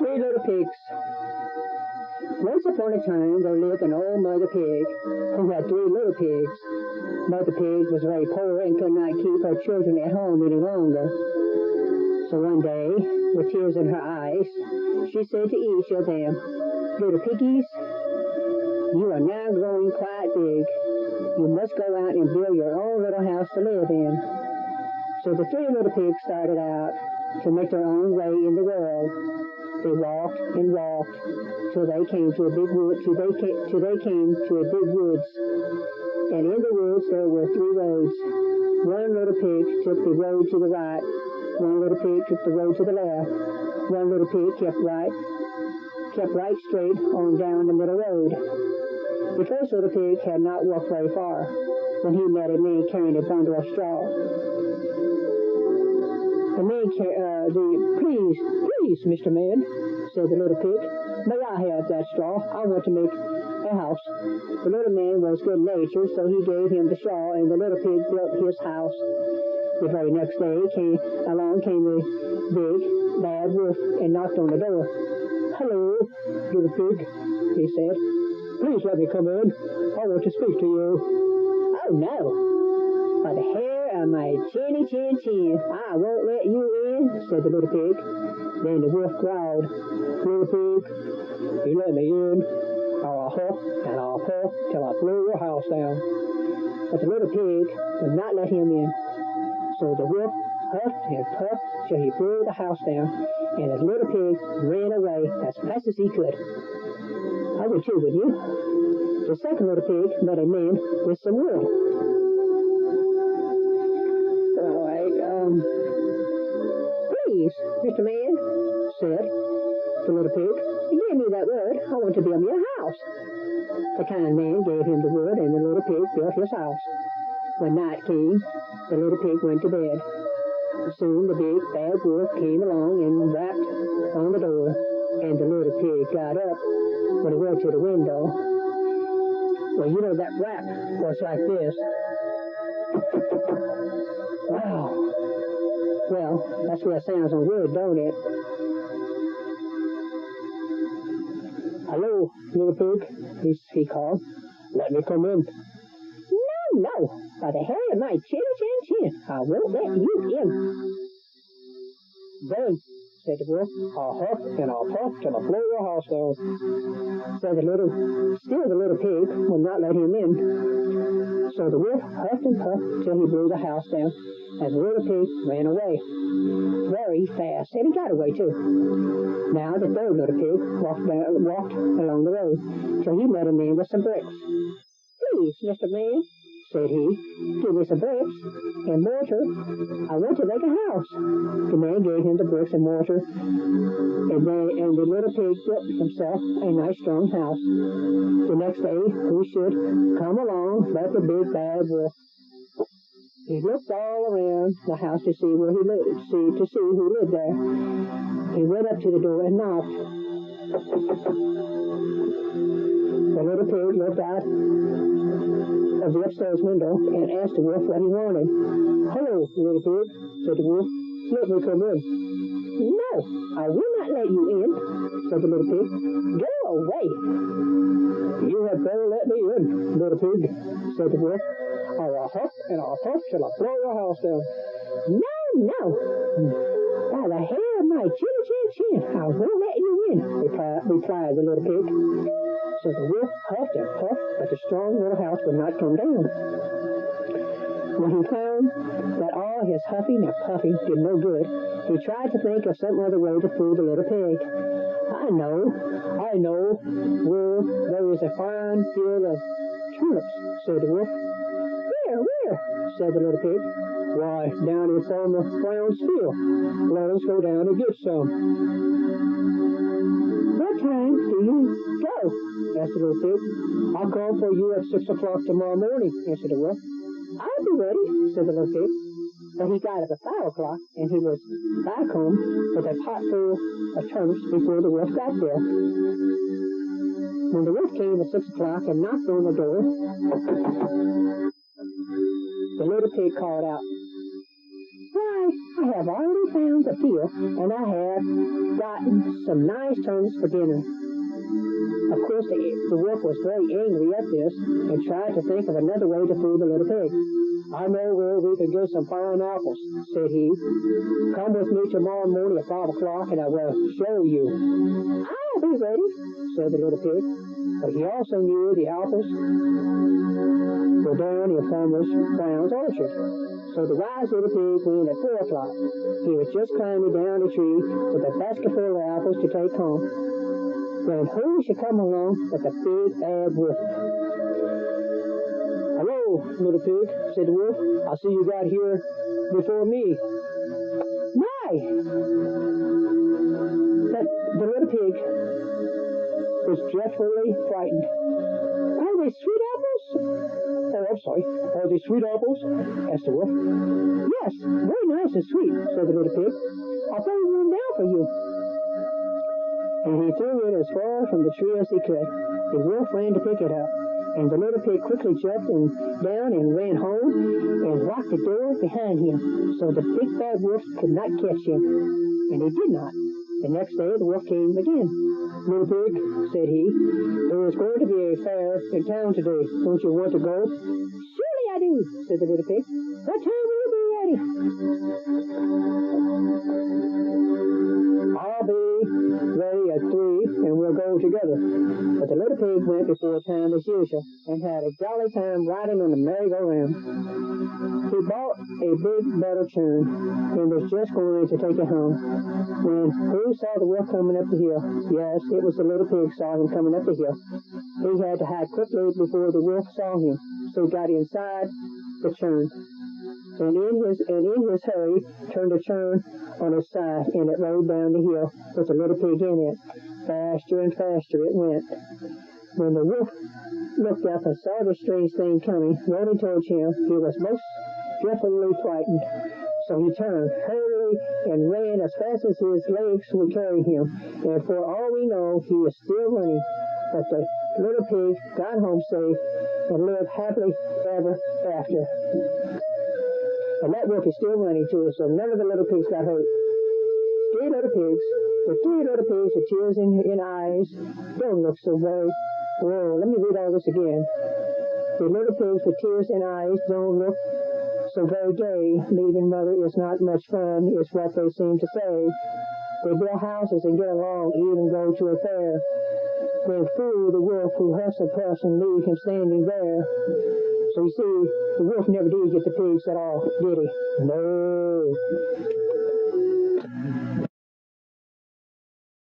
Three Little Pigs. Once upon a time there lived an old Mother Pig who had three little pigs. Mother Pig was very poor and could not keep her children at home any longer. So one day, with tears in her eyes, she said to each of them, "Little piggies, you are now growing quite big. You must go out and build your own little house to live in." So the three little pigs started out to make their own way in the world. They walked and walked till they came to a big wood. Till they came to a big woods, and in the woods there were three roads. One little pig took the road to the right. One little pig took the road to the left. One little pig kept right straight on down the middle road. The first little pig had not walked very far when he met a man carrying a bundle of straw. The man, please, Mr. Man, said the little pig, "may I have that straw? I want to make a house." The little man was good-natured, so he gave him the straw, and the little pig built his house. The very next day along came a big, bad wolf and knocked on the door. "Hello, little pig," he said. "Please let me come in. I want to speak to you." "Oh, no. By the hair of my chinny chin chin, I won't let you in," said the little pig. Then the wolf growled, "Little pig, you let me in, or I'll huff and I'll puff till I blow your house down." But the little pig would not let him in. So the wolf huffed and puffed till he blew the house down, and the little pig ran away as fast as he could. I would too, would you? The second little pig met a man with some wood. All right, "Please, Mr. Man," said the little pig, "give me that wood. I want to build me a house." The kind man gave him the wood, and the little pig built his house. When night came, the little pig went to bed. Soon the big bad wolf came along and rapped on the door, and the little pig got up when he went to the window. Well, you know, that rap was like this. Wow. Well, that's what it sounds on wood, don't it? "Hello, little pig," he called. "Let me come in." "No, by the hair of my chinny chin chin, I won't let you in." "Then," said the wolf, "I'll huff and I'll puff till I blow your house down." Still the little pig would not let him in. So the wolf huffed and puffed till he blew the house down, and the little pig ran away very fast, and he got away too. Now the third little pig walked along the road till he met a man with some bricks. "Please, Mr. Man," said he, "give me some bricks and mortar. I want to make a house." The man gave him the bricks and mortar, and the little pig built himself a nice strong house. The next day, who should come along but the big bad wolf. He looked all around the house to see who lived there. He went up to the door and knocked. The little pig looked out of the upstairs window and asked the wolf what he wanted. "Hello, little pig," said the wolf. "Let me come in." "No, I will not let you in," said the little pig. "Go away." "You had better let me in, little pig," said the wolf, "or I'll huff and I'll puff till I blow your house down." No. "By the hair of my chinny chin chin, I won't let you in," replied the little pig. So the wolf huffed and puffed, but the strong little house would not come down. When he found that all his huffing and puffing did no good, he tried to think of some other way to fool the little pig. I know, where there is a fine field of turnips," said the wolf. Where?" said the little pig. "Why, down in Farmer Brown's field. Let us go down and get some." "What time do you go?" asked the little pig. "I'll call for you at 6 o'clock tomorrow morning," answered the wolf. "I'll be ready," said the little pig. But he got up at 5 o'clock, and he was back home with a pot full of turnips before the wolf got there. When the wolf came at 6 o'clock and knocked on the door, the little pig called out, "Why, I have already found the field, and I have gotten some nice turnips for dinner. Of course, the wolf was very angry at this and tried to think of another way to fool the little pig. I know where we can get some fine apples, said he. Come with me tomorrow morning at 5 o'clock and I will show you. I'll be ready, said the little pig. But he also knew the apples were down in Farmer Brown's orchard. So the wise little pig went at 4 o'clock. He was just climbing down the tree with a basket full of apples to take home, when who should come along but the big bad wolf. Hello, little pig, said the wolf. I see you got here before me. My! But the little pig was dreadfully frightened. Are they sweet apples? Oh, I'm sorry. Are they sweet apples? Asked the wolf. Yes, very nice and sweet, said the little pig. I'll throw one down for you. And he threw it as far from the tree as he could. The wolf ran to pick it up, and the little pig quickly jumped down and ran home and locked the door behind him, so the big bad wolf could not catch him. And he did not. The next day the wolf came again. Little pig, said he, there is going to be a fair in town today. Don't you want to go? Surely I do, said the little pig. What time will you be ready? I'll be ready at 3 and we'll go together. But the little pig went before time as usual and had a jolly time riding on the merry-go-round. He bought a big metal churn and was just going to take it home when who saw the wolf coming up the hill? Yes, it was the little pig saw him coming up the hill. He had to hide quickly before the wolf saw him, so he got inside the churn. And in his hurry, turned the churn on its side, and it rode down the hill with the little pig in it. Faster and faster it went. When the wolf looked up and saw the strange thing coming, running towards him, he was most dreadfully frightened. So he turned hurriedly and ran as fast as his legs would carry him. And for all we know, he was still running. But the little pig got home safe and lived happily ever after. And that wolf is still running too, so none of the little pigs got hurt. 3 little pigs, the 3 little pigs with tears in eyes, don't look so very. Whoa, let me read all this again. The little pigs with tears in eyes don't look so very gay. Leaving mother is not much fun, is what they seem to say. They build houses and get along, even go to a fair. Then fool the wolf who huffs and puffs and leave him standing there. So you see, the wolf never did get the pigs at all, did he? No.